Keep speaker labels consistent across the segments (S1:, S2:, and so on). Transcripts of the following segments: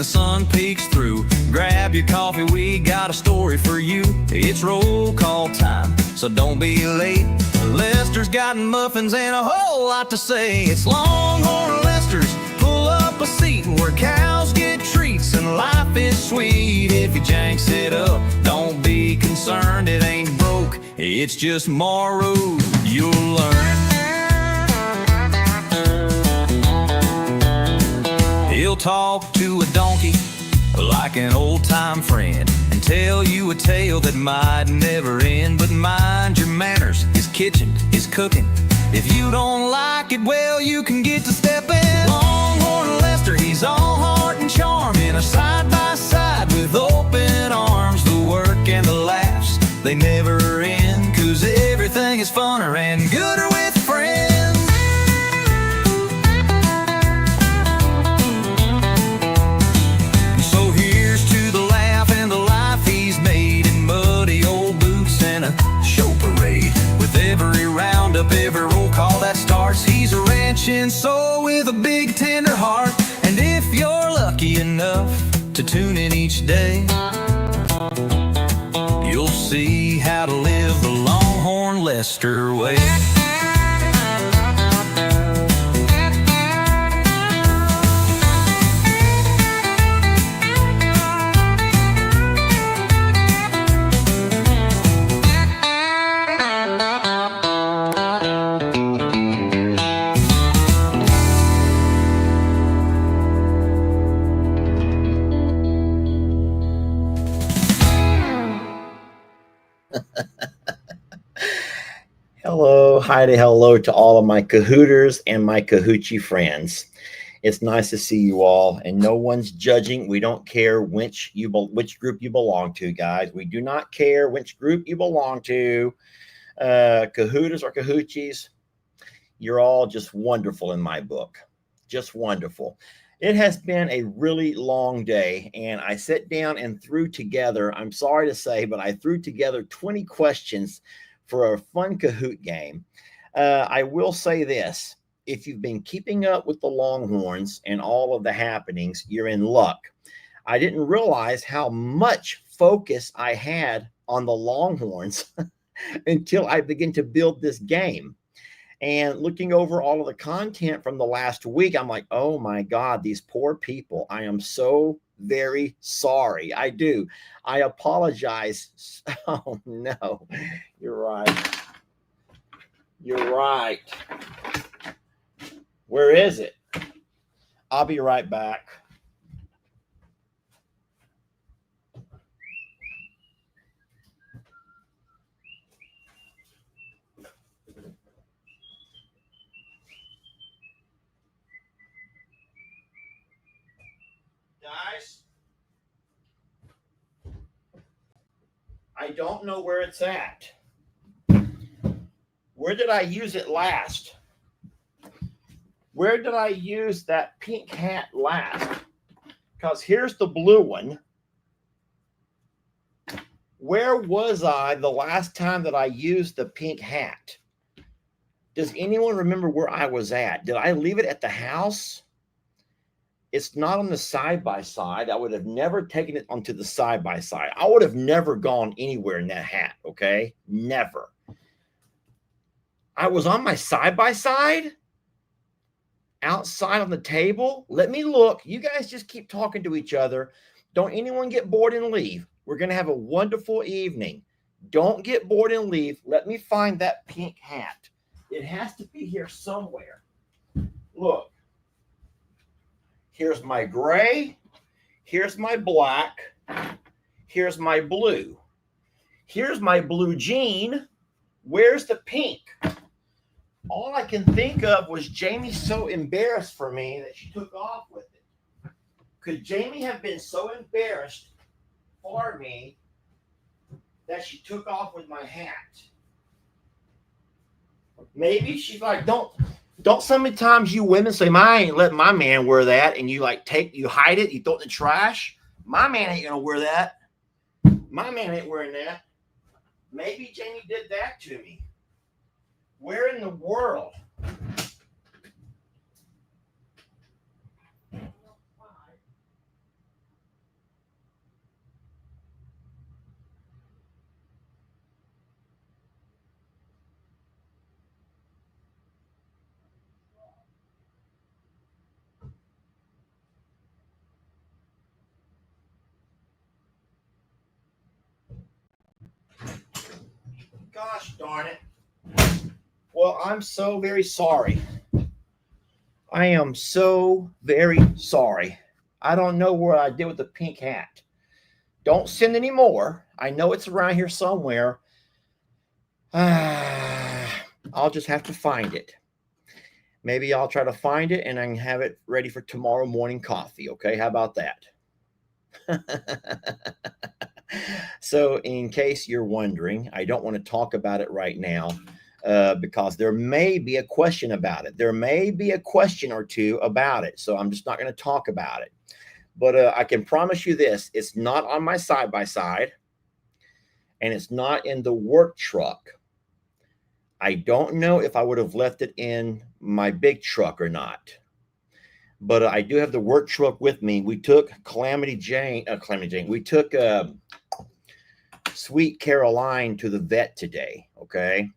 S1: sun peeks through. Grab your coffee, we got a story for you. It's roll call time, so don't be late. Lester's got muffins and a whole lot to say. It's Longhorn Lester's. Pull up a seat where cows get treats and life is sweet. If you janks it up, don't be concerned, it ain't broke, it's just borrowed. You'll learn. He'll talk to a donkey like an old-time friend and tell you a tale that might never end. But mind your manners, his kitchen is cooking. If you don't like it, well, you can get to step in. Longhorn Lester, he's all heart and charm, in a side-by-side with open arms. The work and the laughs, they never end, 'cause everything is funner and gooder with friends. Up every roll call that starts, he's a ranching soul with a big tender heart. And if you're lucky enough to tune in each day, you'll see how to live the Longhorn Lester way.
S2: Hello, hi to hello to all of my Kahooters and my Kahoochie friends. It's nice to see you all, and no one's judging. We don't care which group you belong to, guys. We do not care which group you belong to. Kahooters or Kahoochies, you're all just wonderful in my book. Just wonderful. It has been a really long day, and I sat down and threw together, I'm sorry to say, but I threw together 20 questions for a fun Kahoot game. I will say this. If you've been keeping up with the Longhorns and all of the happenings, you're in luck. I didn't realize how much focus I had on the Longhorns until I began to build this game. And looking over all of the content from the last week, I'm like, oh my God, these poor people. I am so very sorry. I do. I apologize. Oh no, you're right. You're right. Where is it? I'll be right back. Guys, I don't know where it's at. Where did I use it last? Where did I use that pink hat last? Because here's the blue one. Where was I the last time that I used the pink hat? Does anyone remember where I was at? Did I leave it at the house? It's not on the side-by-side. I would have never taken it onto the side-by-side. I would have never gone anywhere in that hat, okay? Never. I was on my side-by-side? Outside on the table? Let me look. You guys just keep talking to each other. Don't anyone get bored and leave. We're going to have a wonderful evening. Don't get bored and leave. Let me find that pink hat. It has to be here somewhere. Look. Here's my gray. Here's my black. Here's my blue. Here's my blue jean. Where's the pink? All I can think of was Jamie's so embarrassed for me that she took off with it. Could Jamie have been so embarrassed for me that she took off with my hat? Maybe she's like, don't so many times you women say, I ain't letting my man wear that, and you hide it, you throw it in the trash. My man ain't gonna wear that. My man ain't wearing that. Maybe Jamie did that to me. Where in the world? Gosh darn it. Well, I'm so very sorry. I am so very sorry. I don't know what I did with the pink hat. Don't send any more. I know it's around here somewhere. I'll just have to find it. Maybe I'll try to find it and I can have it ready for tomorrow morning coffee. Okay, how about that? So, in case you're wondering, I don't want to talk about it right now because there may be a question about it. There may be a question or two about it. So, I'm just not going to talk about it. But I can promise you this, it's not on my side-by-side and it's not in the work truck. I don't know if I would have left it in my big truck or not. But I do have the work truck with me. We took Calamity Jane. We took Sweet Caroline to the vet today. Okay.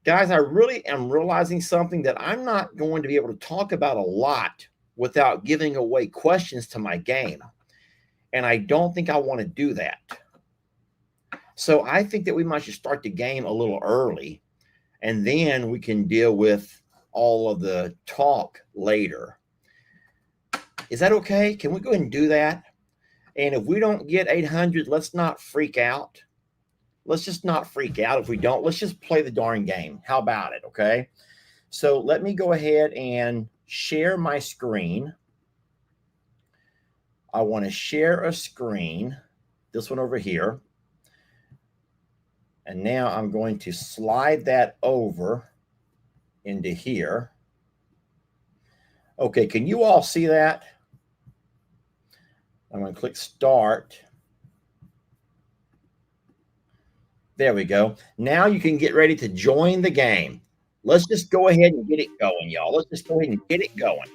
S2: Guys, I really am realizing something that I'm not going to be able to talk about a lot without giving away questions to my game. And I don't think I want to do that. So I think that we might just start the game a little early and then we can deal with all of the talk later. Is that okay? Can we go ahead and do that? And if we don't get 800, let's not freak out. Let's just not freak out. If we don't, let's just play the darn game. How about it? Okay. So let me go ahead and share my screen. I want to share a screen, this one over here. And now I'm going to slide that over into here. Okay, can you all see that? I'm going to click start. There we go. Now you can get ready to join the game. Let's just go ahead and get it going, y'all. Let's just go ahead and get it going.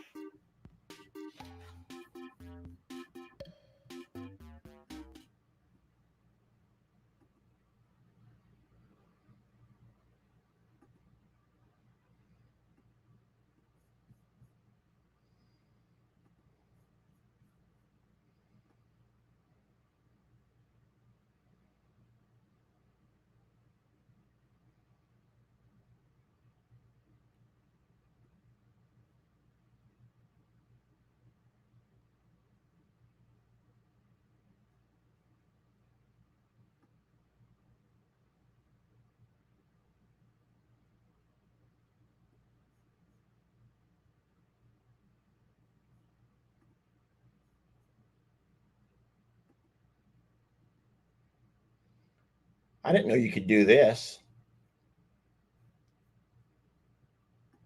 S2: I didn't know you could do this.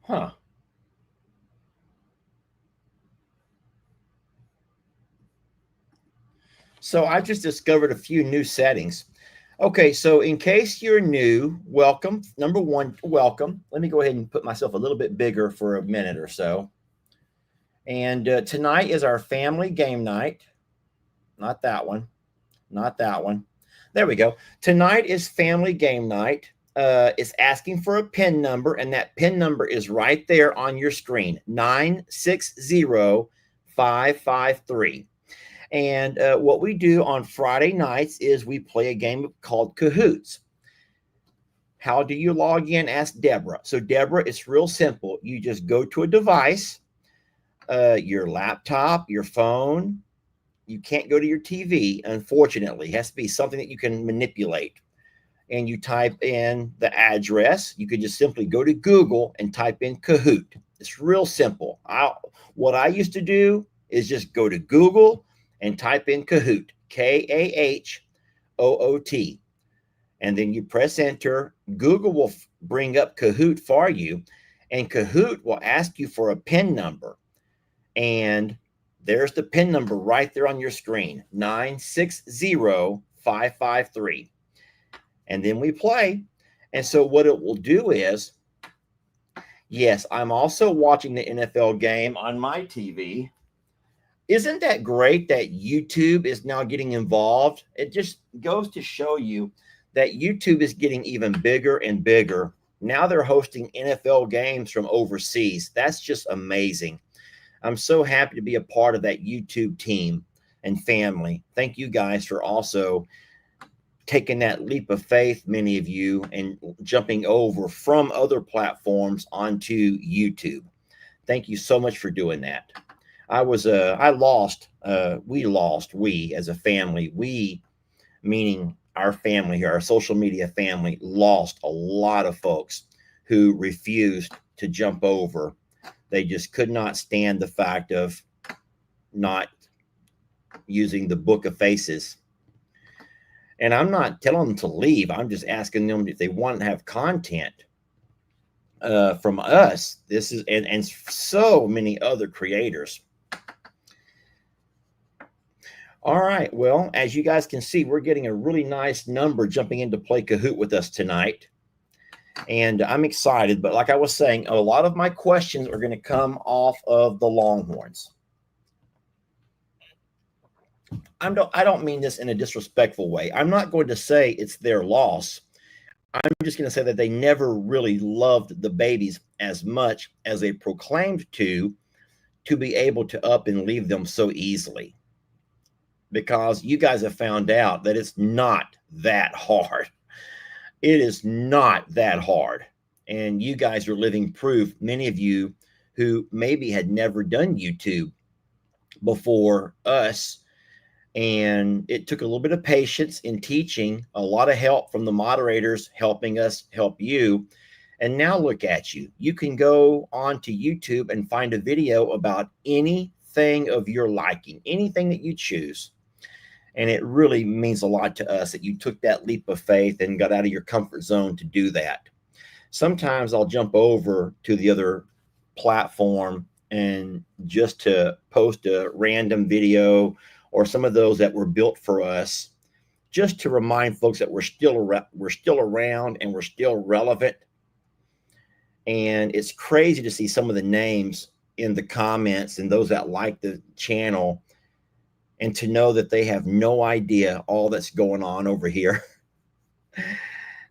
S2: Huh. So I just discovered a few new settings. Okay, so in case you're new, welcome. Number one, welcome. Let me go ahead and put myself a little bit bigger for a minute or so. And tonight is our family game night. Not that one. Not that one. There we go. Tonight is family game night. It's asking for a PIN number, and that PIN number is right there on your screen, 960553. And what we do on Friday nights is we play a game called Kahoots. How do you log in? Ask Deborah. So, Deborah, it's real simple. You just go to a device, your laptop, your phone. You can't go to your TV, unfortunately. It has to be something that you can manipulate. And you type in the address. You could just simply go to Google and type in Kahoot. It's real simple. What I used to do is just go to Google and type in Kahoot, Kahoot. And then you press enter. Google will bring up Kahoot for you. And Kahoot will ask you for a PIN number. And there's the PIN number right there on your screen, 960553. And then we play. And so what it will do is, yes, I'm also watching the NFL game on my TV. Isn't that great that YouTube is now getting involved? It just goes to show you that YouTube is getting even bigger and bigger. Now they're hosting NFL games from overseas. That's just amazing. I'm so happy to be a part of that YouTube team and family. Thank you guys for also taking that leap of faith, many of you, and jumping over from other platforms onto YouTube. Thank you so much for doing that. We as a family, we meaning our family here, our social media family, lost a lot of folks who refused to jump over. They just could not stand the fact of not using the book of faces. And I'm not telling them to leave. I'm just asking them if they want to have content from us. This is and so many other creators. All right. Well, as you guys can see, we're getting a really nice number jumping in to play Kahoot with us tonight. And I'm excited. But like I was saying, a lot of my questions are going to come off of the Longhorns. I don't mean this in a disrespectful way. I'm not going to say it's their loss. I'm just going to say that they never really loved the babies as much as they proclaimed to be able to up and leave them so easily. Because you guys have found out that it's not that hard. It is not that hard. And you guys are living proof, many of you who maybe had never done YouTube before us. And it took a little bit of patience in teaching, a lot of help from the moderators helping us help you. And now look at you. You can go onto YouTube and find a video about anything of your liking, anything that you choose. And it really means a lot to us that you took that leap of faith and got out of your comfort zone to do that. Sometimes I'll jump over to the other platform and just to post a random video or some of those that were built for us, just to remind folks that we're still around and we're still relevant. And it's crazy to see some of the names in the comments and those that like the channel, and to know that they have no idea all that's going on over here.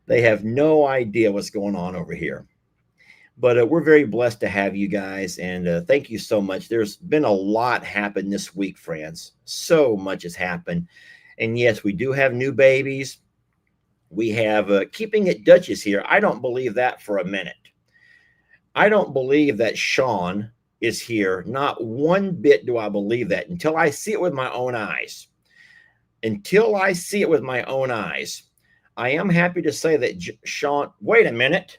S2: They have no idea what's going on over here. But we're very blessed to have you guys, and thank you so much. There's been a lot happen this week, friends. So much has happened. And yes, we do have new babies. We have Keeping It Duchess here. I don't believe that for a minute. I don't believe that Sean is here. Not one bit do I believe that until I see it with my own eyes. Until I see it with my own eyes. I am happy to say that Sean, wait a minute.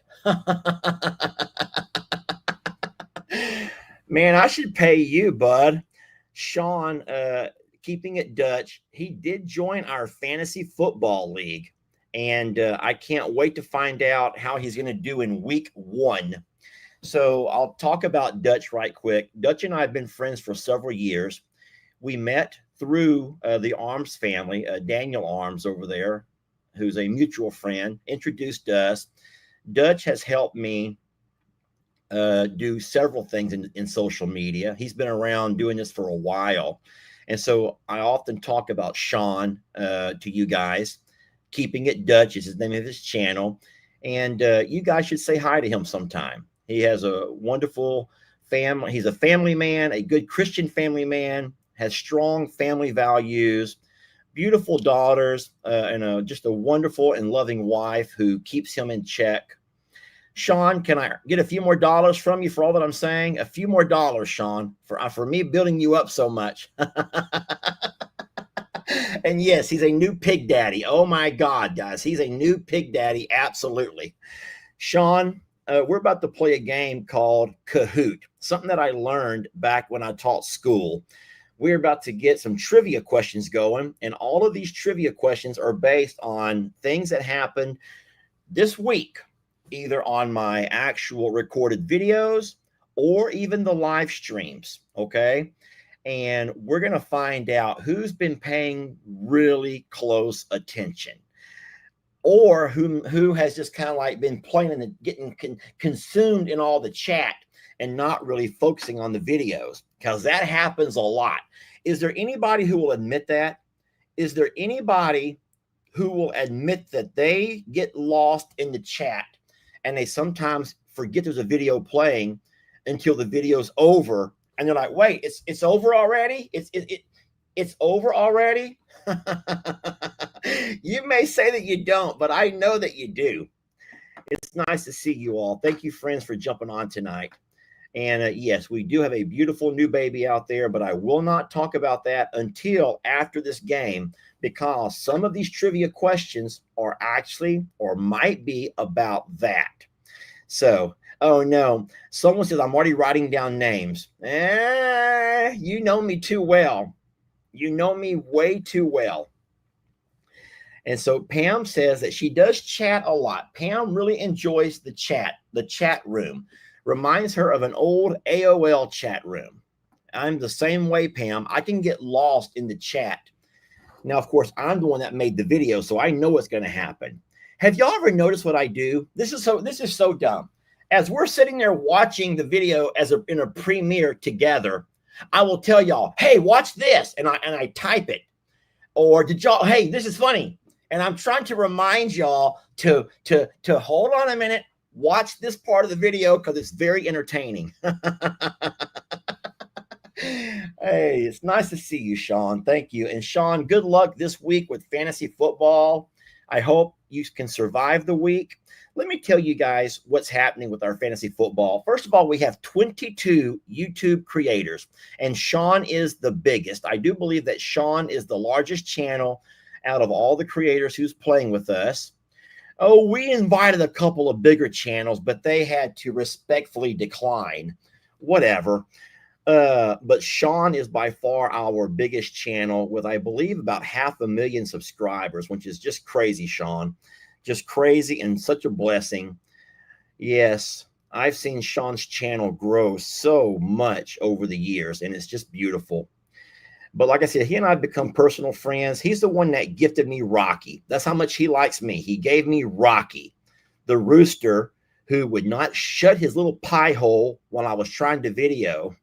S2: Man, I should pay you, bud. Sean, Keeping It Dutch, he did join our fantasy football league. And I can't wait to find out how he's going to do in week 1. So I'll talk about Dutch right quick. Dutch and I have been friends for several years. We met through the Arms family, Daniel Arms over there, who's a mutual friend, introduced us. Dutch has helped me do several things in social media. He's been around doing this for a while. And so I often talk about Sean to you guys. Keeping It Dutch is his name of his channel. And you guys should say hi to him sometime. He has a wonderful family. He's a family man, a good Christian family man, has strong family values, beautiful daughters, and just a wonderful and loving wife who keeps him in check. Sean, can I get a few more dollars from you for all that I'm saying? A few more dollars, Sean, for me building you up so much. And yes, he's a new pig daddy. Oh my God, guys, he's a new pig daddy. Absolutely. Sean, we're about to play a game called Kahoot, something that I learned back when I taught school. We're about to get some trivia questions going, and all of these trivia questions are based on things that happened this week, either on my actual recorded videos or even the live streams, okay? And we're going to find out who's been paying really close attention, or who has just kind of like been playing and getting consumed in all the chat and not really focusing on the videos, because that happens a lot. Is there anybody who will admit that? Is there anybody who will admit that they get lost in the chat and they sometimes forget there's a video playing until the video's over, and they're like, wait, it's over already? It's over already? You may say that you don't, but I know that you do. It's nice to see you all. Thank you, friends, for jumping on tonight. And yes, we do have a beautiful new baby out there, but I will not talk about that until after this game because some of these trivia questions are actually or might be about that. So, oh no, someone says I'm already writing down names. You know me too well. You know me way too well. And so Pam says that she does chat a lot. Pam really enjoys the chat room. Reminds her of an old AOL chat room. I'm the same way, Pam. I can get lost in the chat. Now, of course, I'm the one that made the video, so I know what's going to happen. Have y'all ever noticed what I do? This is so dumb. As we're sitting there watching the video in a premiere together, I will tell y'all, hey, watch this, and I type it. Or did y'all, hey, this is funny. And I'm trying to remind y'all to hold on a minute, watch this part of the video because it's very entertaining. Hey, it's nice to see you, Sean. Thank you. And Sean, good luck this week with fantasy football. I hope you can survive the week. Let me tell you guys what's happening with our fantasy football. First of all, we have 22 YouTube creators, and Sean is the biggest. I do believe that Sean is the largest channel out of all the creators who's playing with us. Oh, we invited a couple of bigger channels, but they had to respectfully decline. Whatever. But Sean is by far our biggest channel with, I believe, about 500,000 subscribers, which is just crazy, Sean. Just crazy and such a blessing. Yes, I've seen Sean's channel grow so much over the years, and it's just beautiful. But like I said, he and I have become personal friends. He's the one that gifted me Rocky. That's how much he likes me. He gave me Rocky, the rooster who would not shut his little pie hole while I was trying to video.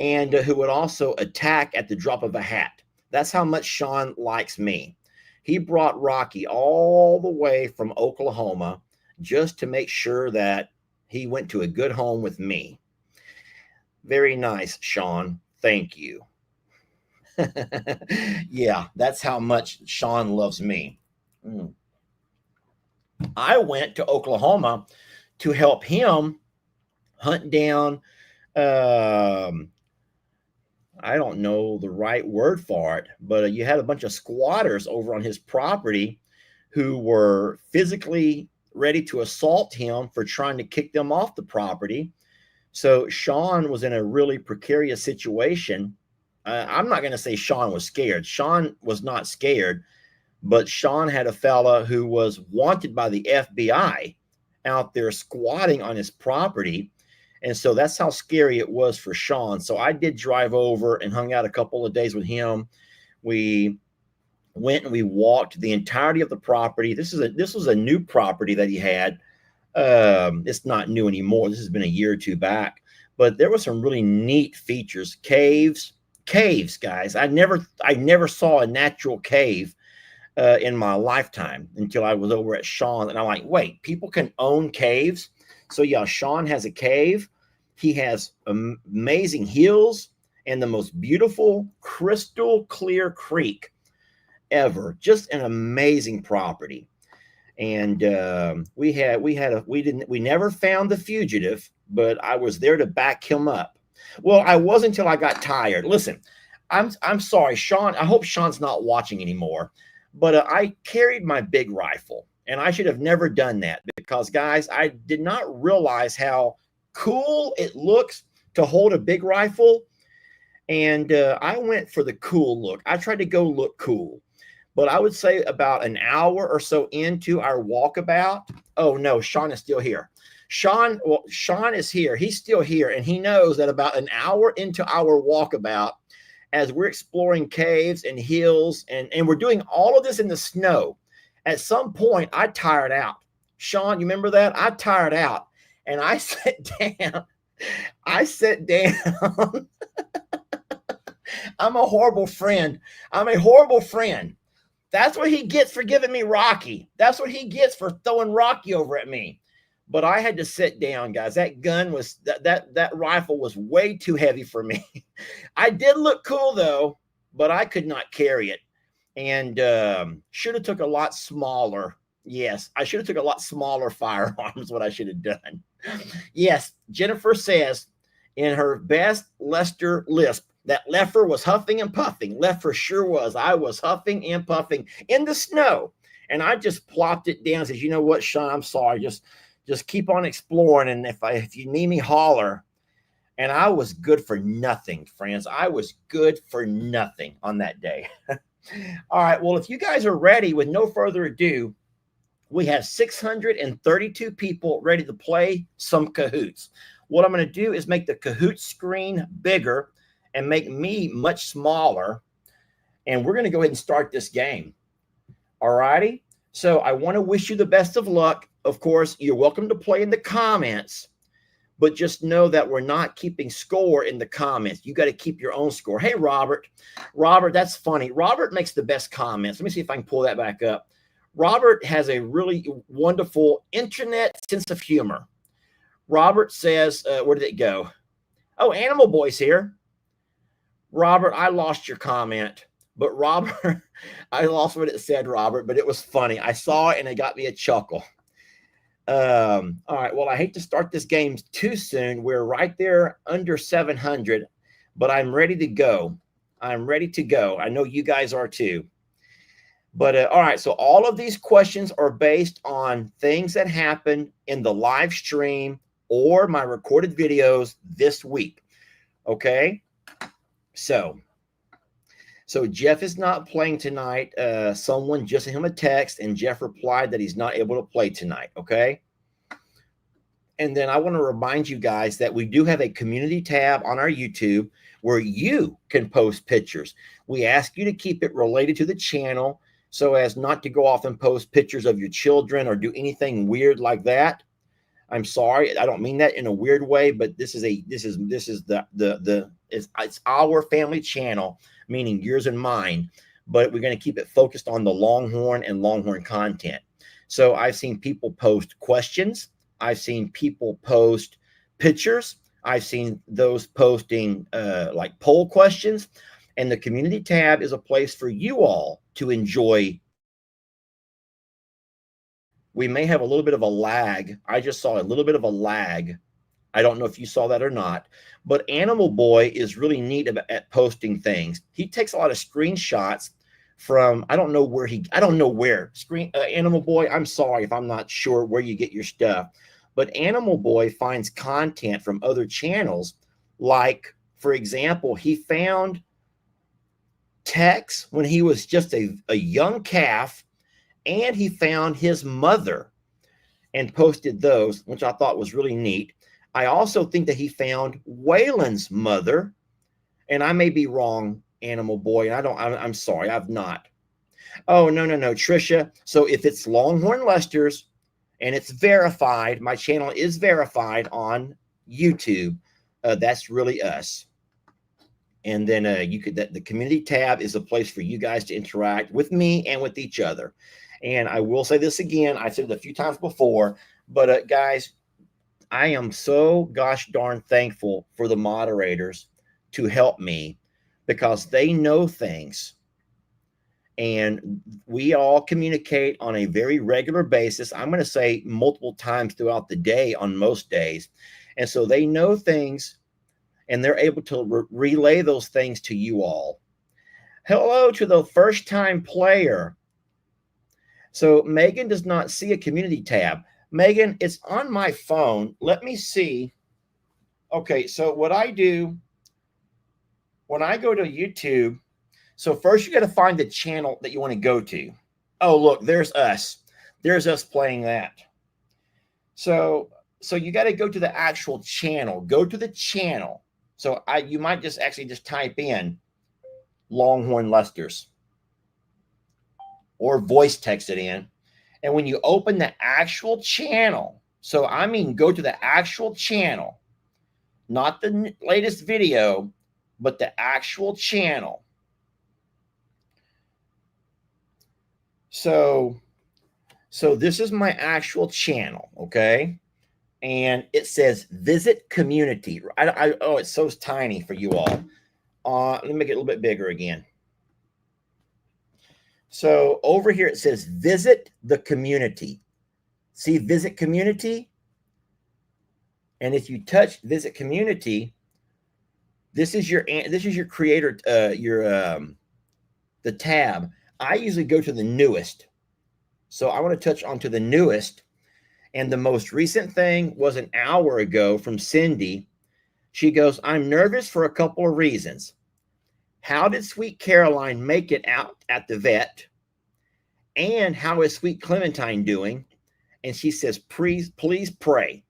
S2: And who would also attack at the drop of a hat. That's how much Sean likes me. He brought Rocky all the way from Oklahoma just to make sure that he went to a good home with me. Very nice, Sean. Thank you. Yeah, that's how much Sean loves me. I went to Oklahoma to help him hunt down, I don't know the right word for it, but you had a bunch of squatters over on his property who were physically ready to assault him for trying to kick them off the property. So Sean was in a really precarious situation. I'm not going to say Sean was scared. Sean was not scared, but Sean had a fella who was wanted by the FBI out there squatting on his property. And so that's how scary it was for Sean. So I did drive over and hung out a couple of days with him. We went and we walked the entirety of the property. This was a new property that he had. It's not new anymore. This has been a year or two back, but there were some really neat features. Caves, guys. I never saw a natural cave in my lifetime until I was over at Sean, and I'm like, wait, people can own caves? So yeah, Sean has a cave. He has amazing hills and the most beautiful crystal clear creek ever. Just an amazing property. And we never found the fugitive, but I was there to back him up. Well, I was until I got tired. Listen, I'm sorry, Sean. I hope Sean's not watching anymore, but I carried my big rifle, and I should have never done that because, guys, I did not realize how cool it looks to hold a big rifle. And I went for the cool look. I tried to go look cool. But I would say about an hour or so into our walkabout. Oh, no, Sean is still here. Sean is here. He's still here. And he knows that about an hour into our walkabout, as we're exploring caves and hills, and we're doing all of this in the snow, at some point, I tired out. Sean, you remember that? I tired out. And I sat down. I'm a horrible friend. I'm a horrible friend. That's what he gets for giving me Rocky. That's what he gets for throwing Rocky over at me. But I had to sit down, guys. That gun was, that rifle was way too heavy for me. I did look cool, though, but I could not carry it. and should have took a lot smaller. Yes, I should have took a lot smaller firearms. What I should have done. Yes, Jennifer says in her best Lester lisp that Leffer was huffing and puffing. Leffer sure was. I was huffing and puffing in the snow, and I just plopped it down. Says, you know what, Sean? I'm sorry. Just keep on exploring, and if you need me, holler. And I was good for nothing, friends. I was good for nothing on that day. All right. Well, if you guys are ready, with no further ado, we have 632 people ready to play some Kahoots. What I'm going to do is make the Kahoot screen bigger and make me much smaller. And we're going to go ahead and start this game. All righty. So I want to wish you the best of luck. Of course, you're welcome to play in the comments, but just know that we're not keeping score in the comments. You got to keep your own score. Hey, Robert. Robert, that's funny. Robert makes the best comments. Let me see if I can pull that back up. Robert has a really wonderful internet sense of humor. Robert says, where did it go? Oh, Animal Boy's here. Robert, I lost your comment. But Robert, I lost what it said, Robert, but it was funny. I saw it and it got me a chuckle. All right. Well, I hate to start this game too soon. We're right there under 700, but I'm ready to go. I'm ready to go. I know you guys are too. But all right. So all of these questions are based on things that happened in the live stream or my recorded videos this week. Okay. So Jeff is not playing tonight. Someone just sent him a text, and Jeff replied that he's not able to play tonight. Okay. And then I want to remind you guys that we do have a community tab on our YouTube where you can post pictures. We ask you to keep it related to the channel so as not to go off and post pictures of your children or do anything weird like that. I'm sorry, I don't mean that in a weird way, but it's our family channel, meaning yours and mine, but we're going to keep it focused on the Longhorn and Longhorn content. So I've seen people post questions. I've seen people post pictures. I've seen those posting like poll questions. And the community tab is a place for you all to enjoy. We may have a little bit of a lag. I just saw a little bit of a lag. I don't know if you saw that or not, but Animal Boy is really neat at posting things. He takes a lot of screenshots from, I don't know where. Animal Boy, I'm sorry if I'm not sure where you get your stuff, but Animal Boy finds content from other channels. Like, for example, he found Tex when he was just a young calf, and he found his mother and posted those, which I thought was really neat. I also think that he found Waylon's mother, and I may be wrong, Animal Boy. I'm sorry, I've not. Oh, no, Trisha. So if it's Longhorn Lester's and it's verified, my channel is verified on YouTube, that's really us. And then the community tab is a place for you guys to interact with me and with each other. And I will say this again, I said it a few times before, but guys, I am so gosh darn thankful for the moderators to help me, because they know things. And we all communicate on a very regular basis. I'm going to say multiple times throughout the day on most days. And so they know things, and they're able to relay those things to you all. Hello to the first time player. So Megan does not see a community tab. Megan, it's on my phone. Let me see. Okay, so what I do when I go to YouTube, so first you got to find the channel that you want to go to. Oh, look, there's us. There's us playing that. So you got to go to the actual channel. Go to the channel. So you might just type in Longhorn Lester's or voice text it in. And when you open the actual channel, so I mean go to the actual channel, not the latest video, but the actual channel. So this is my actual channel, okay? And it says visit community. Oh, it's so tiny for you all. Let me make it a little bit bigger again. So over here it says visit the community. See visit community? And if you touch visit community, this is your creator, the tab. I usually go to the newest. So I want to touch onto the newest. And the most recent thing was an hour ago from Cindy. She goes, I'm nervous for a couple of reasons. How did Sweet Caroline make it out at the vet? And how is Sweet Clementine doing? And she says, please pray.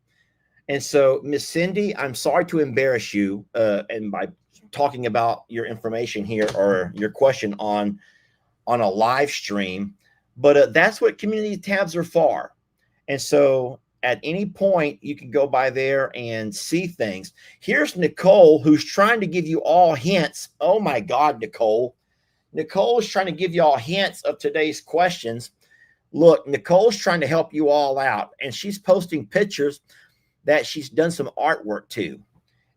S2: And so, Miss Cindy, I'm sorry to embarrass you and by talking about your information here or your question on a live stream, but that's what community tabs are for. And so at any point, you can go by there and see things. Here's Nicole, who's trying to give you all hints. Oh my God, Nicole. Nicole is trying to give you all hints of today's questions. Look, Nicole's trying to help you all out, and she's posting pictures that she's done some artwork too.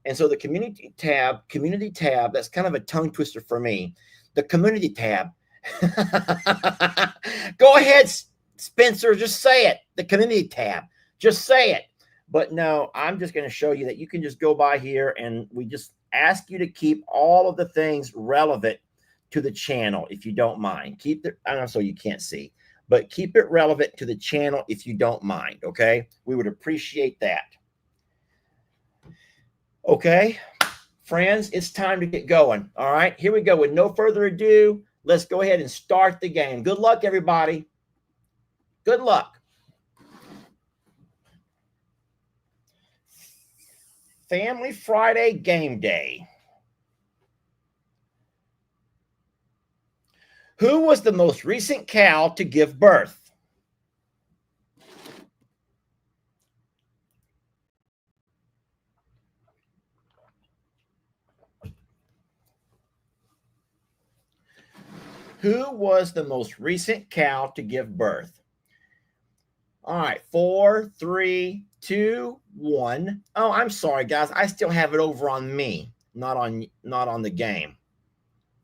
S2: And so the community tab, that's kind of a tongue twister for me. The community tab. Go ahead, Spencer, just say it. The community tab. Just say it. But no, I'm just going to show you that you can just go by here, and we just ask you to keep all of the things relevant to the channel if you don't mind. Keep it, I know, so you can't see, but keep it relevant to the channel if you don't mind, okay? We would appreciate that. Okay, friends, it's time to get going. All right, here we go. With no further ado, let's go ahead and start the game. Good luck, everybody. Good luck. Family Friday game day. Who was the most recent cow to give birth? Who was the most recent cow to give birth? All right, 4, 3, 2, 1. Oh, I'm sorry, guys. I still have it over on me, not on the game.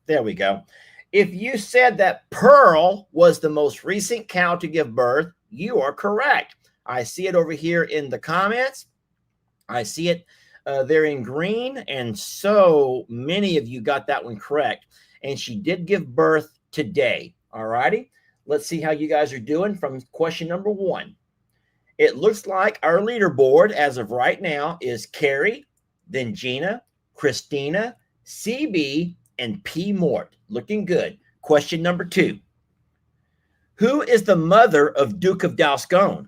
S2: There we go. If you said that Pearl was the most recent cow to give birth, you are correct. I see it over here in the comments. I see it there in green, and so many of you got that one correct. And she did give birth today. All righty. Let's see how you guys are doing from question number 1. It looks like our leaderboard as of right now is Carrie, then Gina, Christina, CB, and P. Mort. Looking good. Question number 2. Who is the mother of Duke of Dalscone?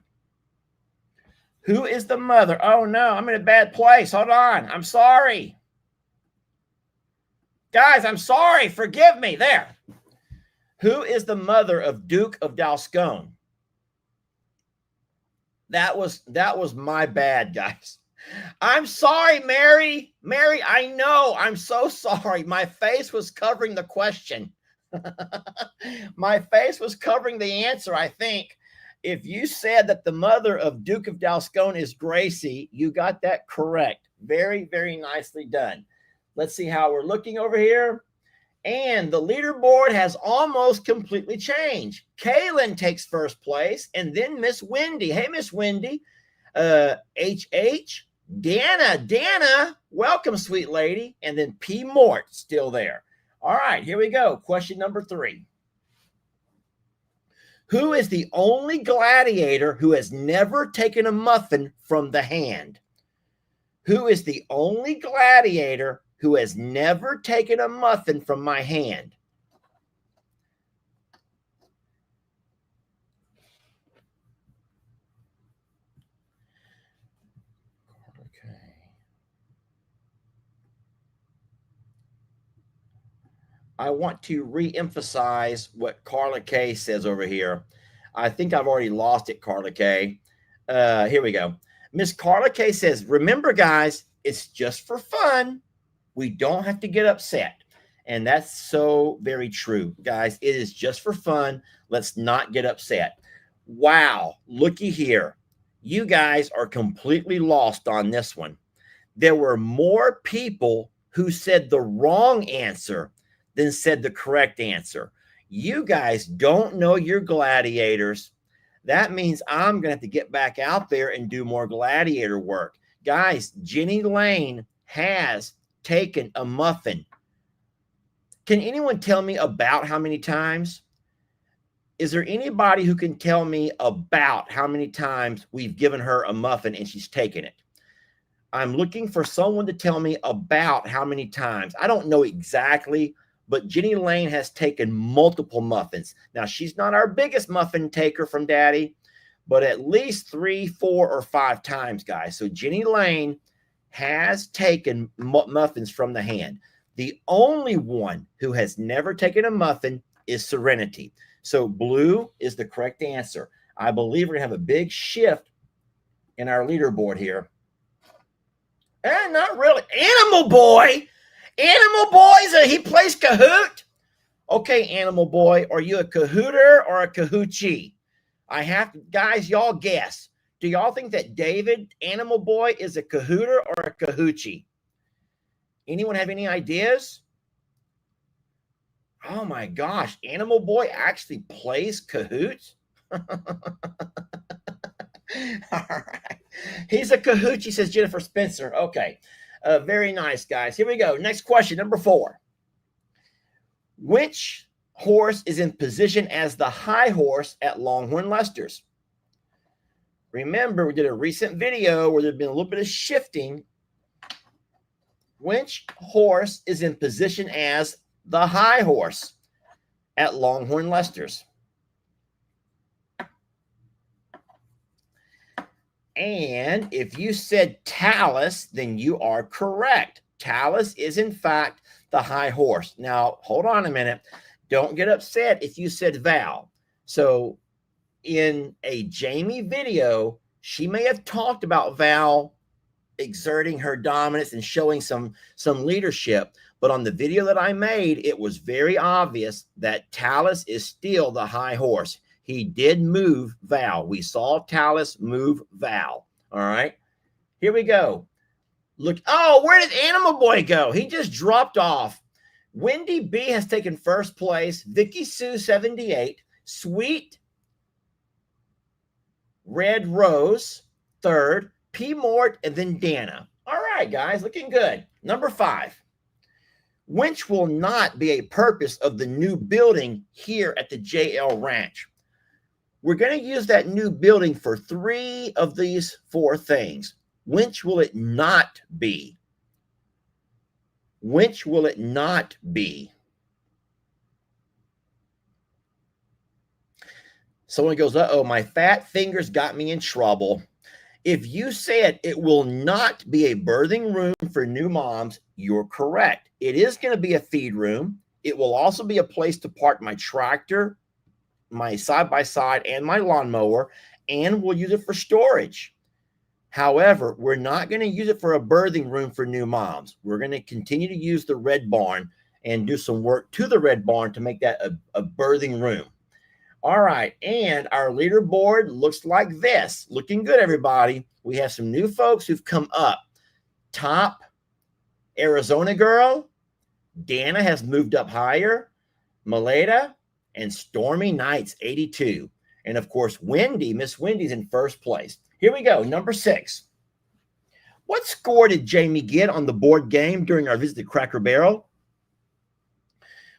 S2: Who is the mother? Oh, no, I'm in a bad place. Hold on. I'm sorry. Guys, I'm sorry. Forgive me. There. Who is the mother of Duke of Dalscone? That was my bad, guys. I'm sorry, Mary. Mary, I know. I'm so sorry. My face was covering the question. My face was covering the answer, I think. If you said that the mother of Duke of Dalscone is Gracie, you got that correct. Very, very nicely done. Let's see how we're looking over here. And the leaderboard has almost completely changed. Kaylin takes first place, and then Miss Wendy. Hey, Miss Wendy. HH. Dana, welcome, sweet lady. And then P. Mort still there. All right, here we go. Question number 3. Who is the only gladiator who has never taken a muffin from the hand? Who is the only gladiator who has never taken a muffin from my hand? Okay. I want to re-emphasize what Carla K says over here. I think I've already lost it, Carla K. Here we go. Miss Carla K says, remember, guys, it's just for fun. We don't have to get upset. And that's so very true, guys. It is just for fun. Let's not get upset. Wow. Looky here. You guys are completely lost on this one. There were more people who said the wrong answer than said the correct answer. You guys don't know your gladiators. That means I'm going to have to get back out there and do more gladiator work. Guys, Jenny Lane has taken a muffin. Can anyone tell me about how many times? Is there anybody who can tell me about how many times we've given her a muffin and she's taken it? I'm looking for someone to tell me about how many times. I don't know exactly, but Jenny Lane has taken multiple muffins. Now, she's not our biggest muffin taker from Daddy, but at least 3, 4, or 5 times, guys. So Jenny Lane has taken muffins from the hand. The only one who has never taken a muffin is Serenity. So blue is the correct answer. I believe we're going to have a big shift in our leaderboard here. Not really. Animal Boy. Animal Boy, he plays Kahoot. Okay, Animal Boy, are you a Kahooter or a Kahoochie? Guys, y'all guess. Do y'all think that David, Animal Boy, is a Kahooter or a Kahoochie? Anyone have any ideas? Oh my gosh, Animal Boy actually plays Kahoots? All right. He's a Kahoochie, says Jennifer Spencer. Okay. Very nice, guys. Here we go. Next question, number 4. Which horse is in position as the high horse at Longhorn Lester's? Remember, we did a recent video where there's been a little bit of shifting. Which horse is in position as the high horse at Longhorn Lester's? And if you said Talus, then you are correct. Talus is, in fact, the high horse. Now, hold on a minute. Don't get upset if you said Val. So in a Jamie video, she may have talked about Val exerting her dominance and showing some leadership. But on the video that I made, it was very obvious that Talus is still the high horse. He did move Val. We saw Talus move Val. All right. Here we go. Look. Oh, where did Animal Boy go? He just dropped off. Wendy B has taken first place. Vicky Sue, 78. Sweet Red Rose, third. P. Mort, and then Dana. All right, guys. Looking good. Number 5. Which will not be a purpose of the new building here at the JL Ranch? We're going to use that new building for 3 of these 4 things. Which will it not be? Which will it not be? Someone goes, uh-oh, my fat fingers got me in trouble. If you said it will not be a birthing room for new moms, you're correct. It is going to be a feed room. It will also be a place to park my tractor, my side-by-side, and my lawnmower, and we'll use it for storage. However, we're not going to use it for a birthing room for new moms. We're going to continue to use the red barn and do some work to the red barn to make that a birthing room. All right, and our leaderboard looks like this. Looking good, everybody. We have some new folks who've come up. Top Arizona girl, Dana has moved up higher. Maleta and Stormy Nights, 82. And of course, Wendy, Miss Wendy's in first place. Here we go, number 6. What score did Jamie get on the board game during our visit to Cracker Barrel?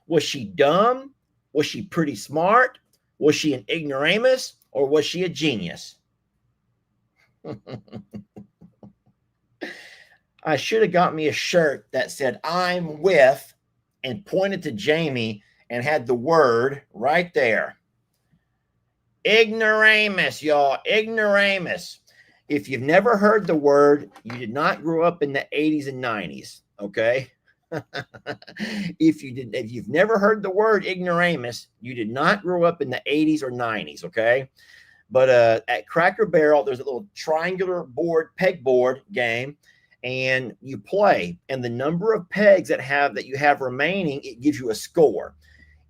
S2: Was she dumb? Was she pretty smart? Was she an ignoramus? Or was she a genius? I should have got me a shirt that said, I'm with, and pointed to Jamie and had the word right there. Ignoramus, y'all. Ignoramus. If you've never heard the word, you did not grow up in the 80s and 90s, okay? If you've never heard the word ignoramus, you did not grow up in the 80s or 90s, okay? But at Cracker Barrel, there's a little triangular board, pegboard game, and you play. And the number of pegs that you have remaining, it gives you a score.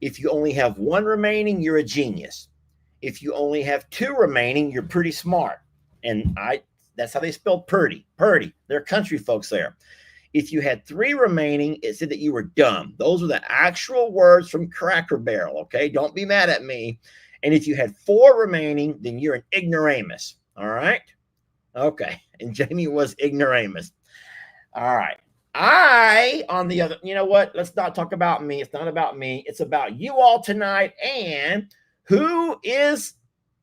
S2: If you only have 1 remaining, you're a genius. If you only have 2 remaining, you're pretty smart. And that's how they spell Purdy. They're country folks there. If you had 3 remaining, it said that you were dumb. Those are the actual words from Cracker Barrel, okay? Don't be mad at me. And if you had 4 remaining, then you're an ignoramus, all right? Okay, and Jamie was ignoramus. All right. On the other, you know what? Let's not talk about me. It's not about me. It's about you all tonight and who is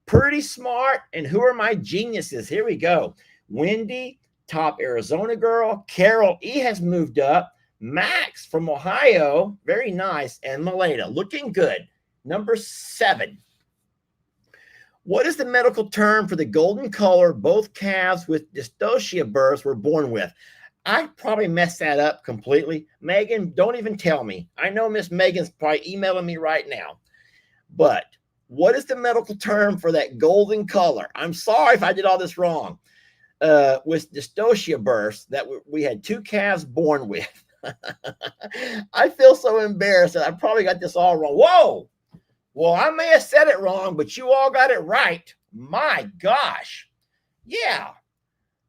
S2: pretty smart and who are my geniuses. Here we go. Wendy, top Arizona girl. Carol E has moved up. Max from Ohio, very nice. And Malena, looking good. Number 7. What is the medical term for the golden color both calves with dystocia births were born with? I probably messed that up completely. Megan, don't even tell me. I know Miss Megan's probably emailing me right now. But what is the medical term for that golden color? I'm sorry if I did all this wrong. With dystocia births that we had 2 calves born with. I feel so embarrassed that I probably got this all wrong. Whoa! Well, I may have said it wrong, but you all got it right. My gosh. Yeah.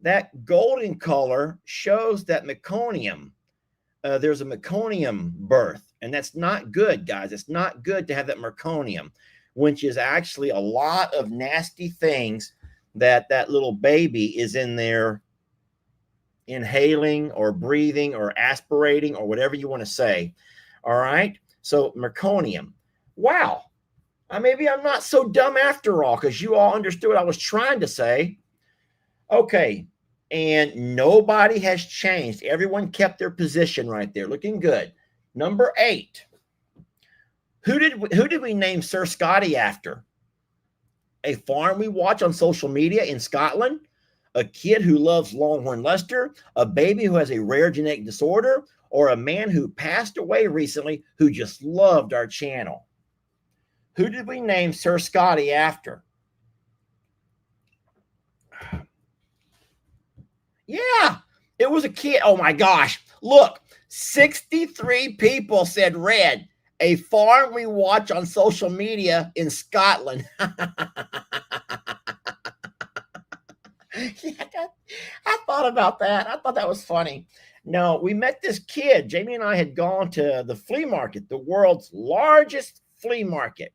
S2: That golden color shows that meconium. There's a meconium birth, and that's not good, guys. It's not good to have that meconium, which is actually a lot of nasty things that little baby is in there inhaling or breathing or aspirating or whatever you want to say. All right. So meconium. Wow. Maybe I'm not so dumb after all, because you all understood what I was trying to say. Okay. And nobody has changed. Everyone kept their position right there. Looking good. Number 8. Who did we name Sir Scotty after? A farm we watch on social media in Scotland? A kid who loves Longhorn Leicester? A baby who has a rare genetic disorder? Or a man who passed away recently who just loved our channel? Who did we name Sir Scotty after? Yeah, it was a kid. Oh my gosh. Look, 63 people said red. A farm we watch on social media in Scotland. Yeah, I thought about that. I thought that was funny. No, we met this kid. Jamie and I had gone to the flea market, the world's largest flea market.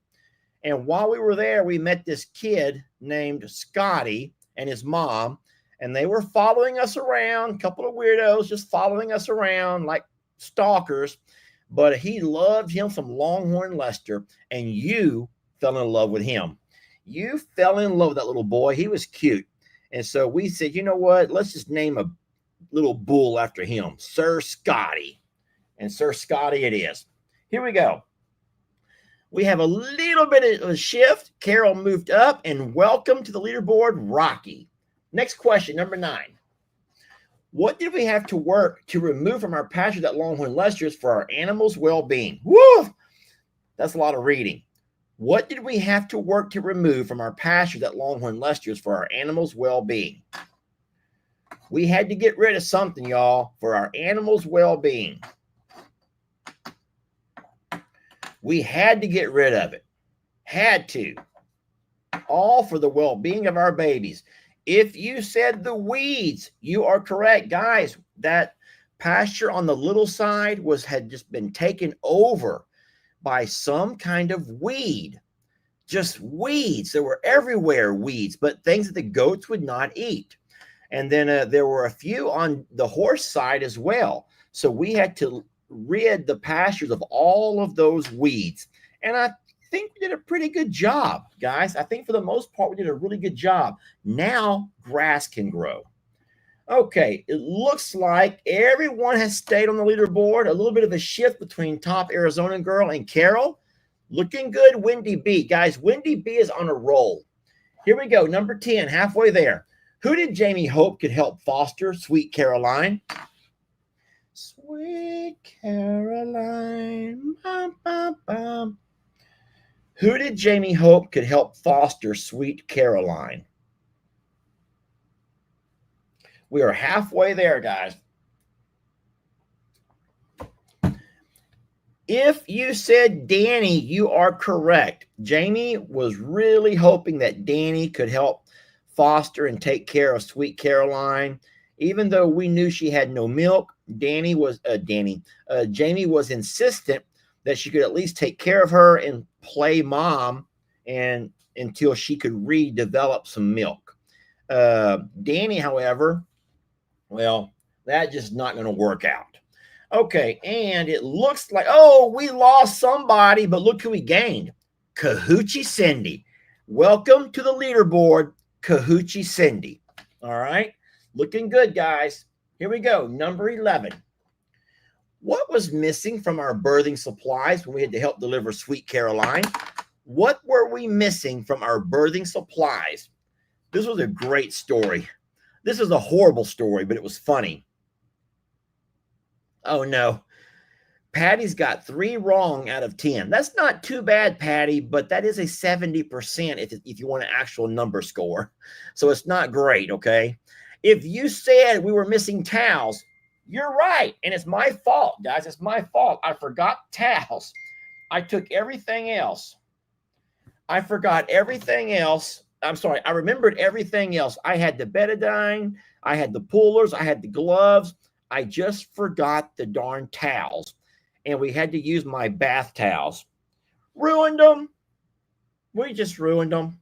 S2: And while we were there, we met this kid named Scotty and his mom. And they were following us around, a couple of weirdos just following us around like stalkers. But he loved him some Longhorn Leicester, and you fell in love with him. You fell in love with that little boy. He was cute. And so we said, you know what? Let's just name a little bull after him, Sir Scotty. And Sir Scotty it is. Here we go. We have a little bit of a shift. Carol moved up, and welcome to the leaderboard, Rocky. Next question, number 9. What did we have to work to remove from our pastures at Longhorn Leicester's for our animals' well-being? Woo! That's a lot of reading. What did we have to work to remove from our pastures at Longhorn Leicester's for our animals' well-being? We had to get rid of something, y'all, for our animals' well-being. We had to get rid of it. Had to. All for the well-being of our babies. If you said the weeds, you are correct. Guys, that pasture on the little side had just been taken over by some kind of weed. Just weeds. There were everywhere weeds, but things that the goats would not eat. And then there were a few on the horse side as well. So we had to rid the pastures of all of those weeds. And I think we did a pretty good job, guys. I think for the most part, we did a really good job. Now grass can grow. Okay, it looks like everyone has stayed on the leaderboard. A little bit of a shift between top Arizona girl and Carol. Looking good, Wendy B. Guys, Wendy B is on a roll. Here we go, number 10, halfway there. Who did Jamie hope could help foster Sweet Caroline? Sweet Caroline. Bum, bum, bum. Who did Jamie hope could help foster Sweet Caroline? We are halfway there, guys. If you said Danny, you are correct. Jamie was really hoping that Danny could help foster and take care of Sweet Caroline. Even though we knew she had no milk, Jamie was insistent that she could at least take care of her and play mom and until she could redevelop some milk. Danny, however, well, that just not going to work out. Okay, and it looks like, oh, we lost somebody, but look who we gained. Kahoochie Cindy. Welcome to the leaderboard, Kahoochie Cindy. All right, looking good, guys. Here we go, number 11. What was missing from our birthing supplies when we had to help deliver Sweet Caroline? What were we missing from our birthing supplies? This was a great story. This is a horrible story, but it was funny. Oh, no. Patty's got 3 wrong out of 10. That's not too bad, Patty, but that is a 70% if you want an actual number score. So it's not great, okay? If you said we were missing towels, you're right. And it's my fault, guys. It's my fault. I forgot towels. I took everything else. I forgot everything else. I'm sorry. I remembered everything else. I had the betadine. I had the pullers. I had the gloves. I just forgot the darn towels. And we had to use my bath towels. Ruined them. We just ruined them.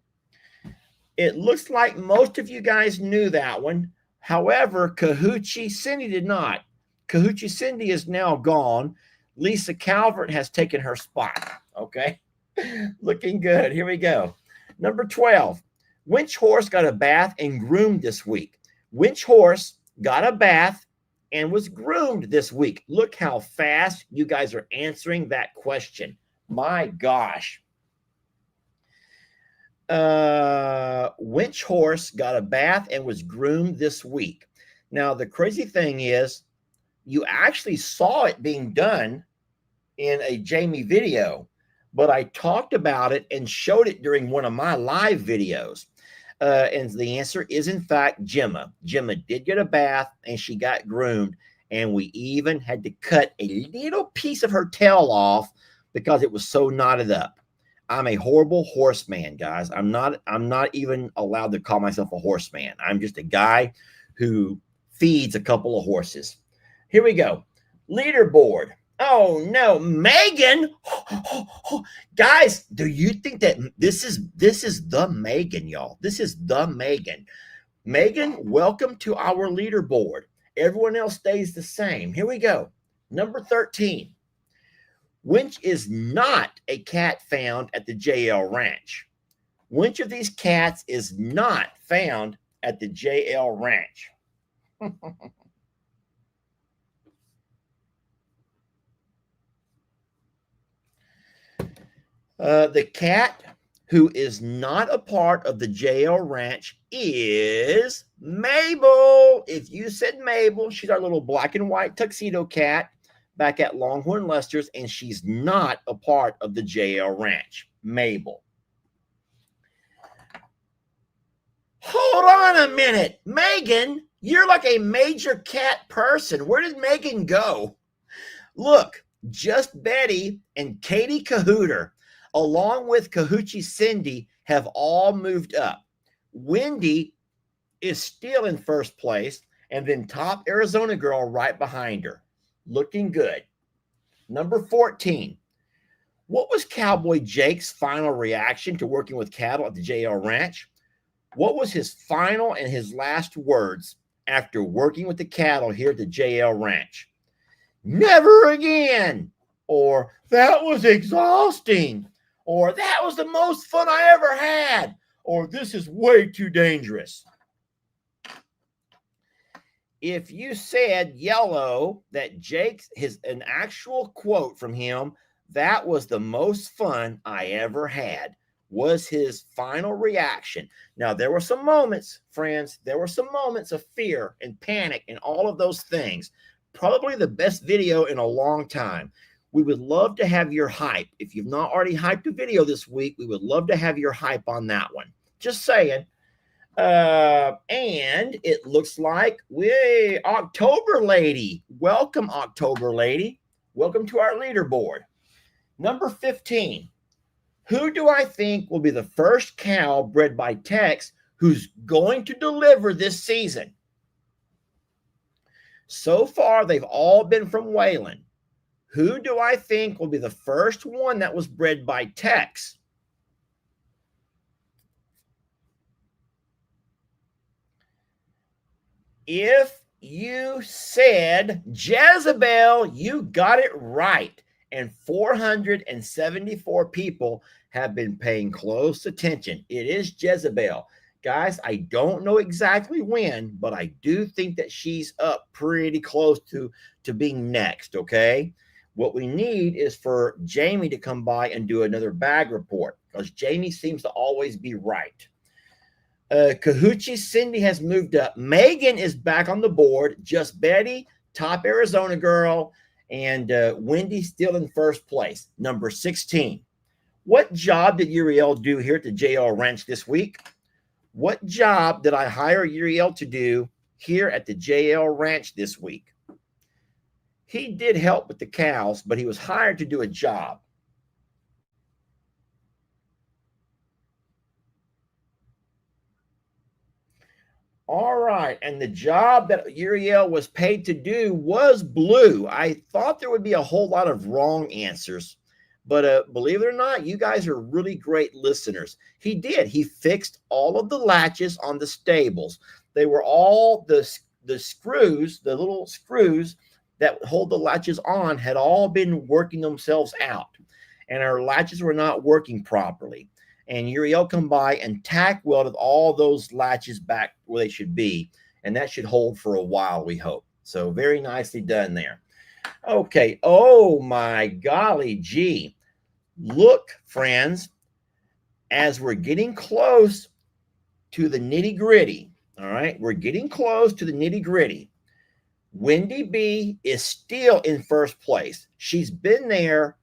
S2: It looks like most of you guys knew that one. However, Kahoochie Cindy did not. Kahoochie Cindy is now gone. Lisa Calvert has taken her spot. Okay. Looking good. Here we go. Number 12. Which horse got a bath and groomed this week? Which horse got a bath and was groomed this week? Look how fast you guys are answering that question. My gosh. Which horse got a bath and was groomed this week? Now, the crazy thing is you actually saw it being done in a Jamie video, but I talked about it and showed it during one of my live videos. And the answer is, in fact, Gemma. Gemma did get a bath and she got groomed. And we even had to cut a little piece of her tail off because it was so knotted up. I'm a horrible horseman, guys. I'm not even allowed to call myself a horseman. I'm just a guy who feeds a couple of horses. Here we go. Leaderboard. Oh no, Megan. Guys, do you think that this is the Megan, y'all? This is the Megan. Megan, welcome to our leaderboard. Everyone else stays the same. Here we go. Number 13. Which is not a cat found at the JL Ranch? Which of these cats is not found at the JL Ranch? The cat who is not a part of the JL Ranch is Mabel. If you said Mabel, she's our little black and white tuxedo cat back at Longhorn Lester's, and she's not a part of the JL Ranch. Mabel. Hold on a minute. Megan, you're like a major cat person. Where did Megan go? Look, Just Betty and Katie Kahooter, along with Kahoochie Cindy, have all moved up. Wendy is still in first place, and then Top Arizona Girl right behind her. Looking good. Number 14. What was Cowboy Jake's final reaction to working with cattle at the JL Ranch? What was his final and his last words after working with the cattle here at the JL Ranch? Never again. Or that was exhausting. Or that was the most fun I ever had. Or this is way too dangerous. If you said yellow, that Jake's an actual quote from him, that was the most fun I ever had, was his final reaction. Now, there were some moments, friends, there were some moments of fear and panic and all of those things. Probably the best video in a long time. We would love to have your hype. If you've not already hyped a video this week, we would love to have your hype on that one. Just saying. And it looks like October Lady. Welcome, October Lady. Welcome to our leaderboard. Number 15. Who do I think will be the first cow bred by Tex who's going to deliver this season? So far, they've all been from Wayland. Who do I think will be the first one that was bred by Tex? If you said Jezebel, you got it right. And 474 people have been paying close attention. It is Jezebel. Guys, I don't know exactly when, but I do think that she's up pretty close to being next, okay? What we need is for Jamie to come by and do another bag report because Jamie seems to always be right. Kahoochies Cindy has moved up. Megan is back on the board. Just Betty, top Arizona girl, and Wendy still in first place, number 16. What job did Uriel do here at the JL Ranch this week? What job did I hire Uriel to do here at the JL Ranch this week? He did help with the cows, but he was hired to do a job. All right. And the job that Uriel was paid to do was blue. I thought there would be a whole lot of wrong answers, but believe it or not, you guys are really great listeners. He did. He fixed all of the latches on the stables. They were all the screws, the little screws that hold the latches on had all been working themselves out. And our latches were not working properly. And Uriel come by and tack welded all those latches back where they should be. And that should hold for a while, we hope. So very nicely done there. Okay. Oh, my golly gee. Look, friends, as we're getting close to the nitty gritty, all right, we're getting close to the nitty gritty. Wendy B is still in first place. She's been there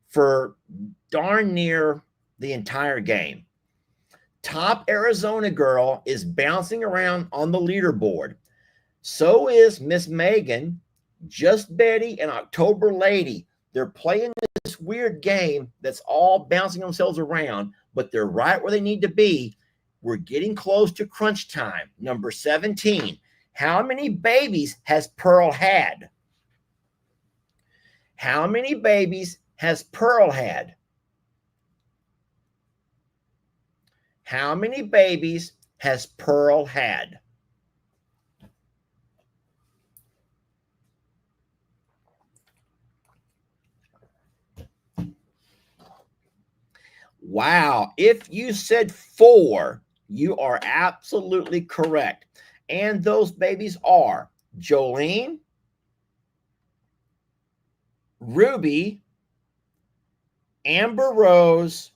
S2: for darn near the entire game. Top Arizona girl is bouncing around on the leaderboard. So is Miss Megan, Just Betty, and October Lady. They're playing this weird game that's all bouncing themselves around, but they're right where they need to be. We're getting close to crunch time. Number 17. How many babies has Pearl had? How many babies has Pearl had? How many babies has Pearl had? Wow. If you said 4, you are absolutely correct. And those babies are Jolene, Ruby, Amber Rose,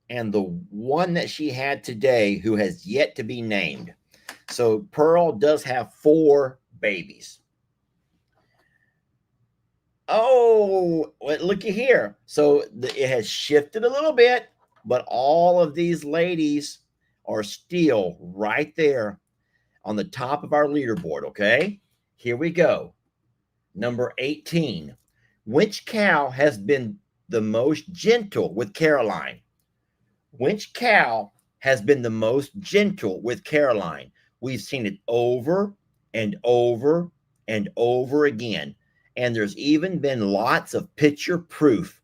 S2: and the one that she had today who has yet to be named. So Pearl does have 4 babies. Oh, looky here. So it has shifted a little bit, but all of these ladies are still right there on the top of our leaderboard, okay? Here we go. Number 18. Which cow has been the most gentle with Caroline? Which cow has been the most gentle with Caroline? We've seen it over and over and over again. And there's even been lots of picture proof.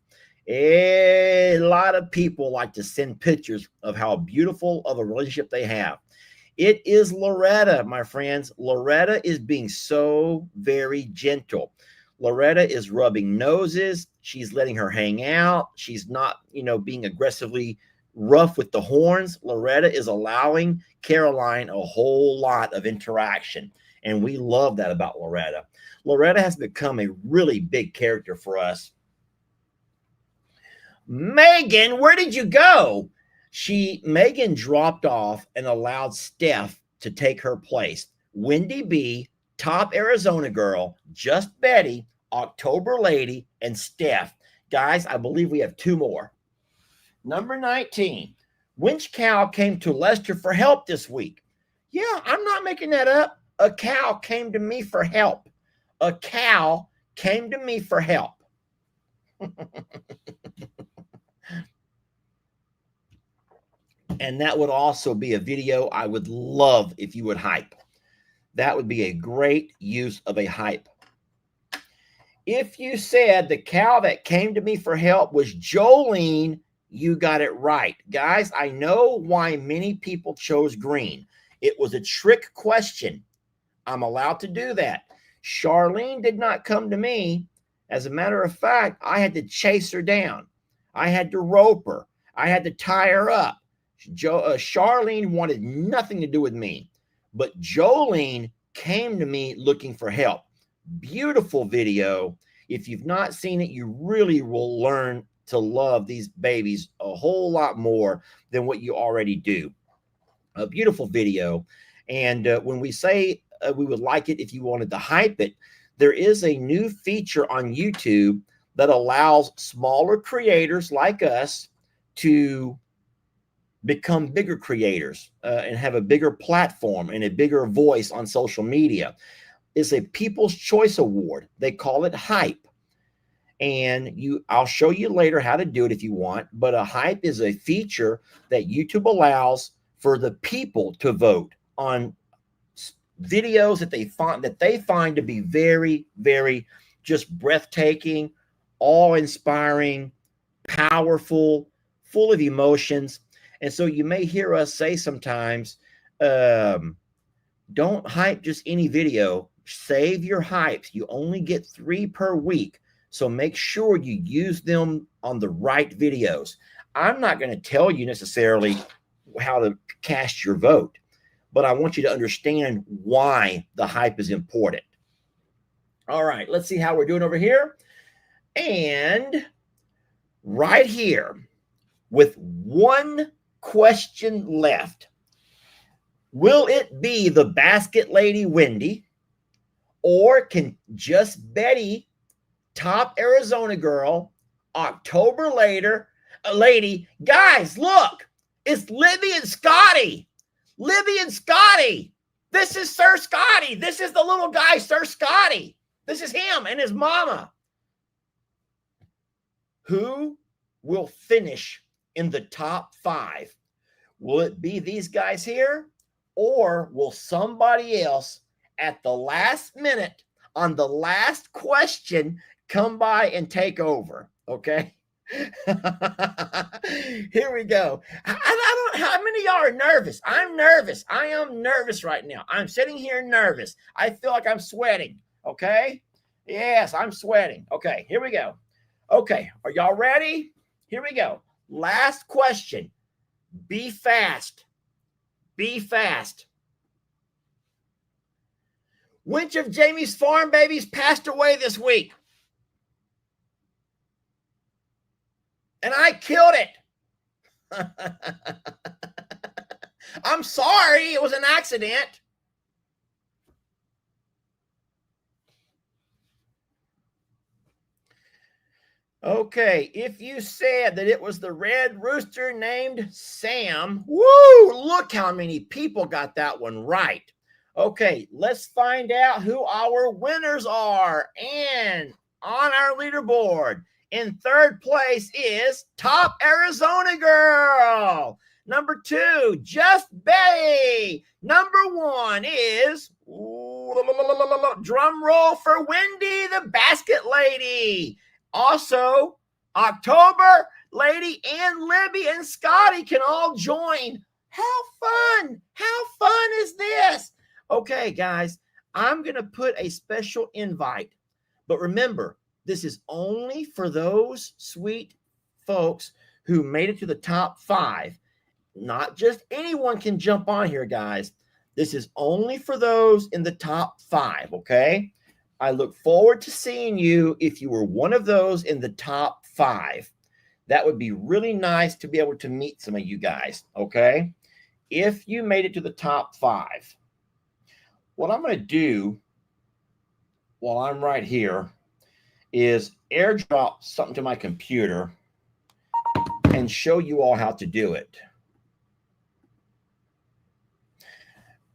S2: A lot of people like to send pictures of how beautiful of a relationship they have. It is Loretta, my friends. Loretta is being so very gentle. Loretta is rubbing noses. She's letting her hang out. She's not, being aggressively rough with the horns. Loretta is allowing Caroline a whole lot of interaction. And we love that about Loretta. Loretta has become a really big character for us. Megan, where did you go? Megan dropped off and allowed Steph to take her place. Wendy B, top Arizona girl, Just Betty, October Lady, and Steph. Guys, I believe we have 2 more. Number 19. Which cow came to Lester for help this week? Yeah, I'm not making that up. A cow came to me for help. A cow came to me for help. And that would also be a video I would love if you would hype. That would be a great use of a hype. If you said the cow that came to me for help was Jolene, you got it right. Guys, I know why many people chose green. It was a trick question. I'm allowed to do that. Charlene did not come to me. As a matter of fact, I had to chase her down. I had to rope her. I had to tie her up. Charlene wanted nothing to do with me, but Jolene came to me looking for help. Beautiful video. If you've not seen it, you really will learn to love these babies a whole lot more than what you already do. A beautiful video. And when we say we would like it if you wanted to hype it, there is a new feature on YouTube that allows smaller creators like us to become bigger creators and have a bigger platform and a bigger voice on social media. It's a People's Choice Award. They call it hype. And I'll show you later how to do it if you want. But a hype is a feature that YouTube allows for the people to vote on videos that they find to be very, very just breathtaking, awe-inspiring, powerful, full of emotions. And so you may hear us say sometimes, don't hype just any video. Save your hypes. You only get 3 per week. So make sure you use them on the right videos. I'm not going to tell you necessarily how to cast your vote, but I want you to understand why the hype is important. All right, let's see how we're doing over here. And right here, with one question left, will it be the basket lady Wendy, or can just Betty top Arizona girl, October lady? Guys, look, it's Libby and Scotty. Libby and Scotty. This is Sir Scotty. This is the little guy, Sir Scotty. This is him and his mama. Who will finish in the top 5? Will it be these guys here, or will somebody else at the last minute on the last question come by and take over? Okay. Here we go. I don't. How many of y'all are nervous? I'm nervous. I am nervous right now. I'm sitting here nervous. I feel like I'm sweating. Okay. Yes, I'm sweating. Okay. Here we go. Okay. Are y'all ready? Here we go. Last question. Be fast. Be fast. Which of Jamie's farm babies passed away this week? And I killed it. I'm sorry. It was an accident. Okay, if you said that it was the red rooster named Sam, woo, look how many people got that one right. Okay, let's find out who our winners are. And on our leaderboard, in 3rd place is Top Arizona Girl. Number 2, Just Betty. Number 1 is, drum roll for Wendy, the basket lady. Also, October lady and Libby and Scotty can all join. How fun! How fun is this? Okay, guys, I'm going to put a special invite. But remember, this is only for those sweet folks who made it to the top 5. Not just anyone can jump on here, guys. This is only for those in the top 5, okay? I look forward to seeing you if you were one of those in the top 5. That would be really nice to be able to meet some of you guys, okay? If you made it to the top 5. What I'm going to do while I'm right here is airdrop something to my computer and show you all how to do it.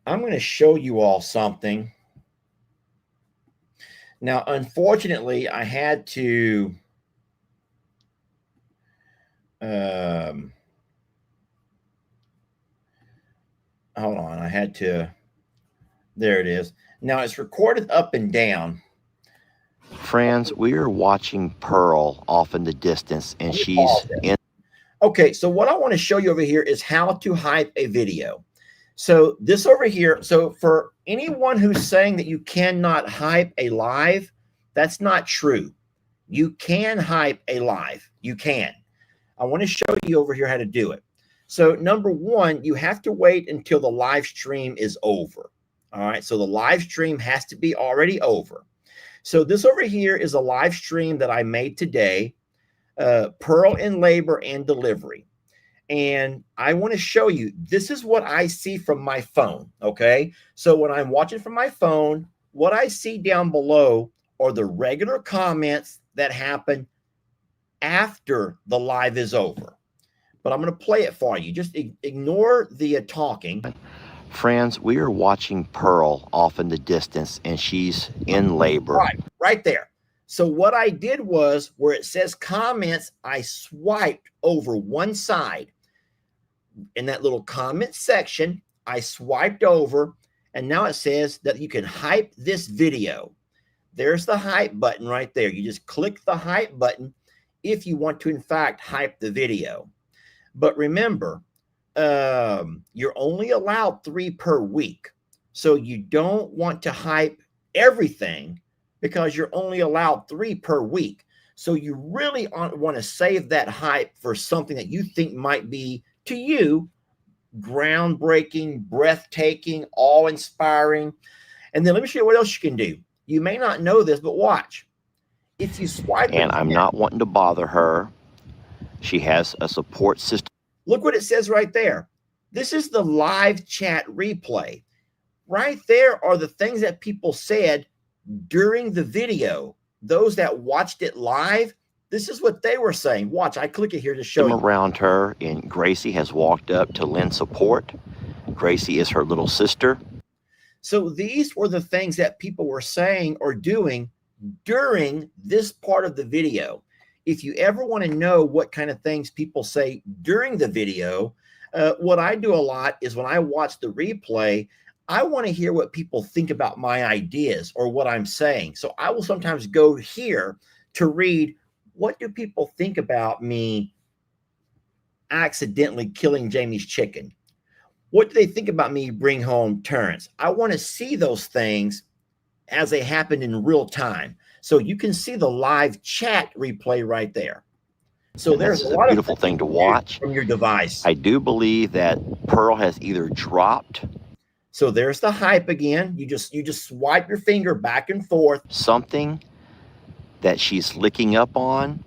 S2: I'm going to show you all something. Now, unfortunately, I had to hold on. I had to There it is. Now it's recorded up and down.
S3: Friends, we are watching Pearl off in the distance, and she's in.
S2: Okay, so what I want to show you over here is how to hype a video. So this over here, so for anyone who's saying that you cannot hype a live, that's not true. You can hype a live. You can. I want to show you over here how to do it. So number one, you have to wait until the live stream is over. All right, so the live stream has to be already over. So this over here is a live stream that I made today, Pearl in labor and delivery. And I want to show you, this is what I see from my phone, okay? So when I'm watching from my phone, what I see down below are the regular comments that happen after the live is over. But I'm going to play it for you. Just ignore the talking.
S3: Friends, we are watching Pearl off in the distance, and she's in labor.
S2: Right there. So what I did was, where it says comments, I swiped over one side. In that little comment section, I swiped over, and now it says that you can hype this video. There's the hype button right there. You just click the hype button if you want to, in fact, hype the video. But remember, you're only allowed 3 per week. So you don't want to hype everything because you're only allowed 3 per week. So you really want to save that hype for something that you think might be, to you, groundbreaking, breathtaking, awe-inspiring. And then let me show you what else you can do. You may not know this, but watch. If you swipe,
S3: and I'm not wanting to bother her. She has a support system.
S2: Look what it says right there. This is the live chat replay. Right there are the things that people said during the video. Those that watched it live, this is what they were saying. Watch, I click it here to show you.
S3: Around her, and Gracie has walked up to lend support. Gracie is her little sister.
S2: So these were the things that people were saying or doing during this part of the video. If you ever want to know what kind of things people say during the video, what I do a lot is when I watch the replay, I want to hear what people think about my ideas or what I'm saying. So I will sometimes go here to read, what do people think about me accidentally killing Jamie's chicken? What do they think about me bring home Terrence? I want to see those things as they happen in real time. So you can see the live chat replay right there. So there's a lot
S3: beautiful thing to watch
S2: from your device.
S3: I do believe that Pearl has either dropped.
S2: So there's the hype again. You just swipe your finger back and forth.
S3: Something that she's licking up on.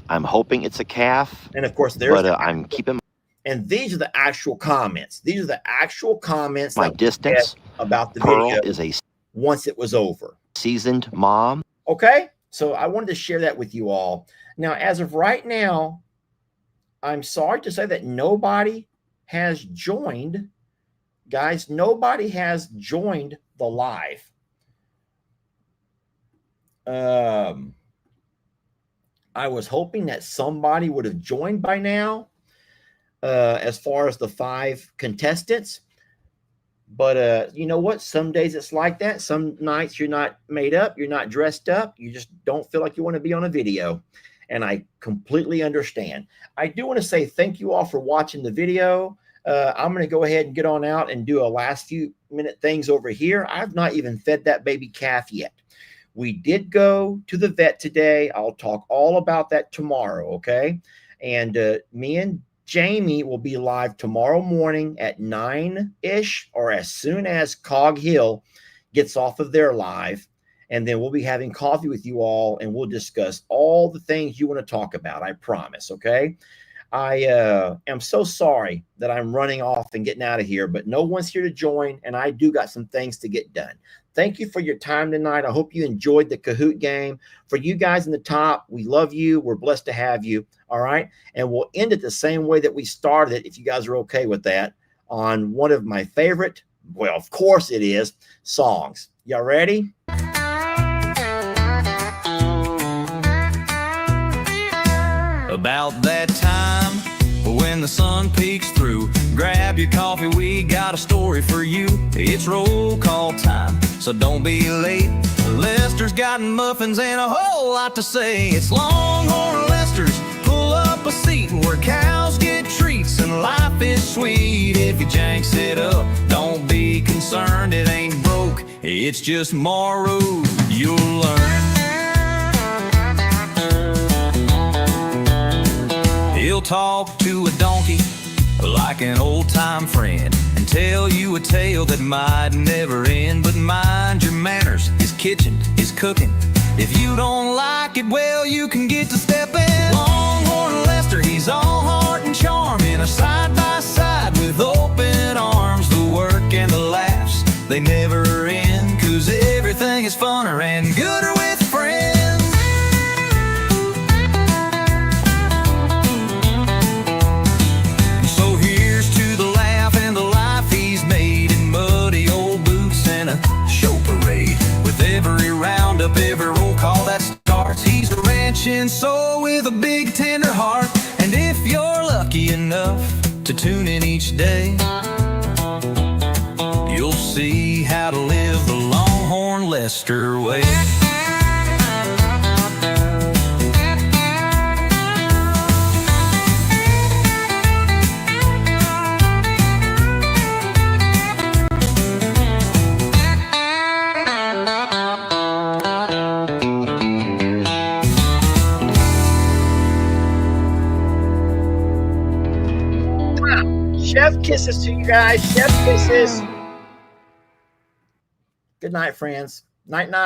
S3: I'm hoping it's a calf.
S2: And of course, there's
S3: I'm keeping.
S2: And these are the actual comments. These are the actual comments.
S3: My distance
S2: about the
S3: Pearl
S2: video
S3: is a
S2: once it was over.
S3: Seasoned mom.
S2: Okay, so I wanted to share that with you all. Now, as of right now, I'm sorry to say that nobody has joined. Guys, nobody has joined the live. I was hoping that somebody would have joined by now, as far as the 5 contestants. But you know what? Some days it's like that. Some nights you're not made up. You're not dressed up. You just don't feel like you want to be on a video. And I completely understand. I do want to say thank you all for watching the video. I'm going to go ahead and get on out and do a last few minute things over here. I've not even fed that baby calf yet. We did go to the vet today. I'll talk all about that tomorrow, okay? And me and Jamie will be live tomorrow morning at 9-ish, or as soon as Cog Hill gets off of their live. And then we'll be having coffee with you all, and we'll discuss all the things you want to talk about. I promise, okay? I am so sorry that I'm running off and getting out of here, but no one's here to join, and I do got some things to get done. Thank you for your time tonight. I hope you enjoyed the Kahoot game. For you guys in the top, we love you. We're blessed to have you, all right? And we'll end it the same way that we started it, if you guys are okay with that, on one of my favorite, well, of course it is, songs. Y'all ready?
S1: About that time when the sun peeks through Grab your coffee, we got a story for you. It's roll call time, so don't be late. Lester's got muffins and a whole lot to say. It's Longhorn Lester's. Pull up a seat where cows get treats and life is sweet. If you janks it up, don't be concerned, it ain't broke, it's just borrowed. You'll learn. He'll talk to a donkey like an old-time friend and tell you a tale that might never end. But mind your manners, his kitchen is cooking. If you don't like it, well, you can get to stepping. Longhorn Lester, he's all heart and charm, in a side-by-side with open arms. The work and the laughs, they never end, 'cause everything is funner and gooder with friends. Every roundup, every roll call that starts, he's a ranching soul with a big tender heart. And if you're lucky enough to tune in each day, you'll see how to live the Longhorn Lester way.
S2: Chef kisses to you guys. Chef kisses. Good night, friends. Night, night.